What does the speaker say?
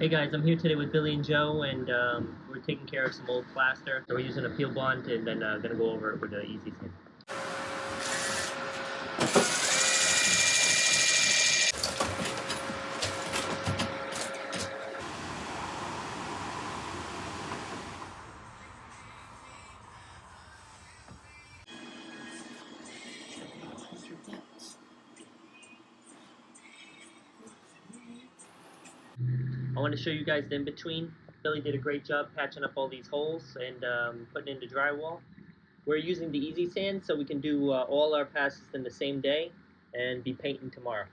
Hey guys, I'm here today with Billy and Joe, and we're taking care of some old plaster. So we're using a peel bond, and then gonna go over it with the easy sand. I want to show you guys the in-between. Billy did a great job patching up all these holes and putting in the drywall. We're using the easy sand so we can do all our passes in the same day and be painting tomorrow.